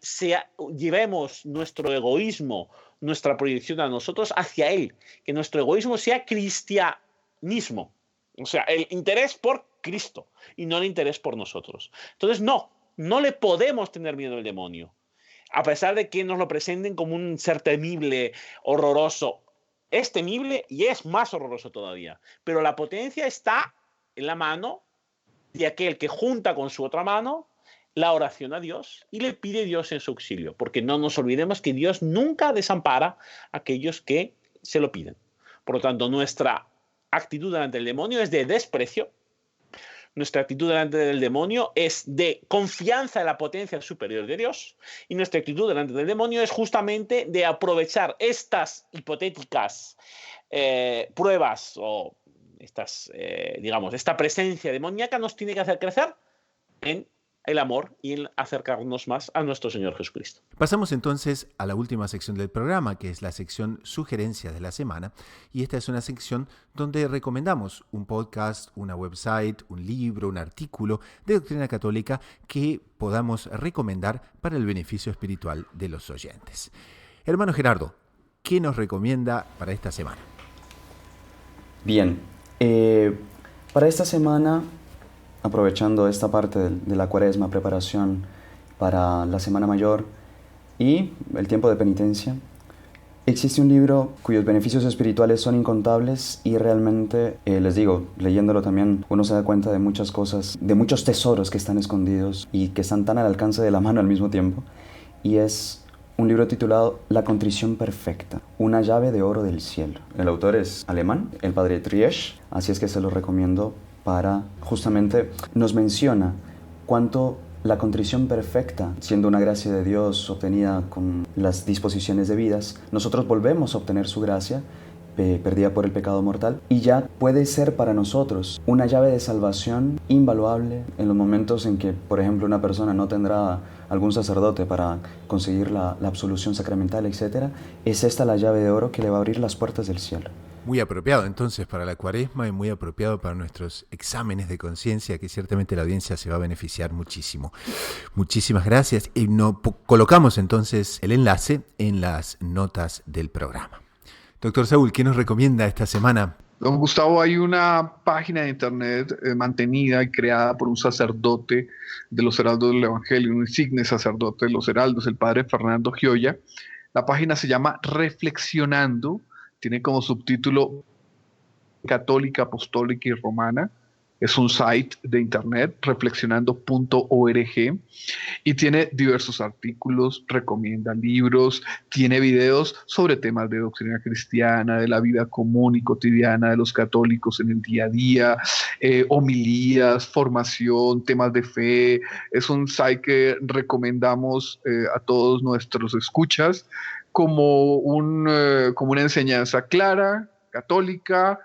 llevemos nuestro egoísmo, nuestra proyección a nosotros hacia Él, que nuestro egoísmo sea cristianismo, o sea, el interés por Cristo y no el interés por nosotros. Entonces, no le podemos tener miedo al demonio, a pesar de que nos lo presenten como un ser temible, horroroso. Es temible y es más horroroso todavía, pero la potencia está en la mano de aquel que junta con su otra mano la oración a Dios y le pide a Dios en su auxilio, porque no nos olvidemos que Dios nunca desampara a aquellos que se lo piden. Por lo tanto, nuestra actitud delante del demonio es de desprecio, nuestra actitud delante del demonio es de confianza en la potencia superior de Dios, y nuestra actitud delante del demonio es justamente de aprovechar estas hipotéticas pruebas o esta presencia demoníaca nos tiene que hacer crecer en el amor y en acercarnos más a nuestro Señor Jesucristo. Pasamos entonces a la última sección del programa, que es la sección Sugerencias de la Semana, y esta es una sección donde recomendamos un podcast, una website, un libro, un artículo de doctrina católica que podamos recomendar para el beneficio espiritual de los oyentes. Hermano Gerardo, ¿qué nos recomienda para esta semana? Bien, para esta semana, aprovechando esta parte de la Cuaresma, preparación para la Semana Mayor y el tiempo de penitencia, existe un libro cuyos beneficios espirituales son incontables y realmente, les digo, leyéndolo también uno se da cuenta de muchas cosas, de muchos tesoros que están escondidos y que están tan al alcance de la mano al mismo tiempo, y es un libro titulado La contrición perfecta, una llave de oro del cielo. El autor es alemán, el padre Triesch, así es que se lo recomiendo para justamente nos menciona cuánto la contrición perfecta, siendo una gracia de Dios obtenida con las disposiciones debidas, nosotros volvemos a obtener su gracia perdida por el pecado mortal, y ya puede ser para nosotros una llave de salvación invaluable en los momentos en que, por ejemplo, una persona no tendrá algún sacerdote para conseguir la absolución sacramental, etc. Es esta la llave de oro que le va a abrir las puertas del cielo. Muy apropiado entonces para la Cuaresma y muy apropiado para nuestros exámenes de conciencia, que ciertamente la audiencia se va a beneficiar muchísimo. Muchísimas gracias, y colocamos entonces el enlace en las notas del programa. Doctor Saúl, ¿qué nos recomienda esta semana? Don Gustavo, hay una página de internet mantenida y creada por un sacerdote de los Heraldos del Evangelio, un insigne sacerdote de los Heraldos, el padre Fernando Gioia. La página se llama Reflexionando, tiene como subtítulo Católica, Apostólica y Romana. Es un site de internet, reflexionando.org, y tiene diversos artículos, recomienda libros, tiene videos sobre temas de doctrina cristiana, de la vida común y cotidiana de los católicos en el día a día, homilías, formación, temas de fe. Es un site que recomendamos a todos nuestros escuchas como una enseñanza clara, católica,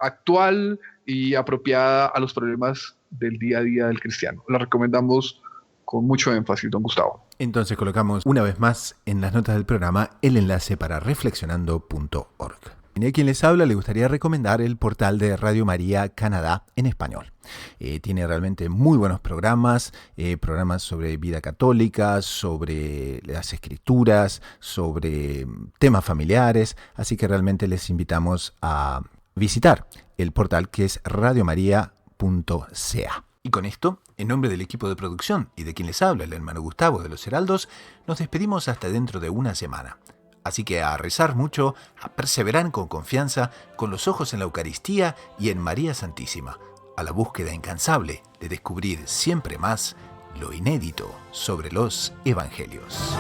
actual y apropiada a los problemas del día a día del cristiano. La recomendamos con mucho énfasis, don Gustavo. Entonces colocamos una vez más en las notas del programa el enlace para reflexionando.org. Y a quien les habla le gustaría recomendar el portal de Radio María Canadá en español. Tiene realmente muy buenos programas sobre vida católica, sobre las escrituras, sobre temas familiares, así que realmente les invitamos a visitar el portal, que es radiomaria.ca. Y con esto, en nombre del equipo de producción y de quien les habla, el hermano Gustavo de los Heraldos, nos despedimos hasta dentro de una semana. Así que a rezar mucho, a perseverar con confianza, con los ojos en la Eucaristía y en María Santísima, a la búsqueda incansable de descubrir siempre más lo inédito sobre los Evangelios.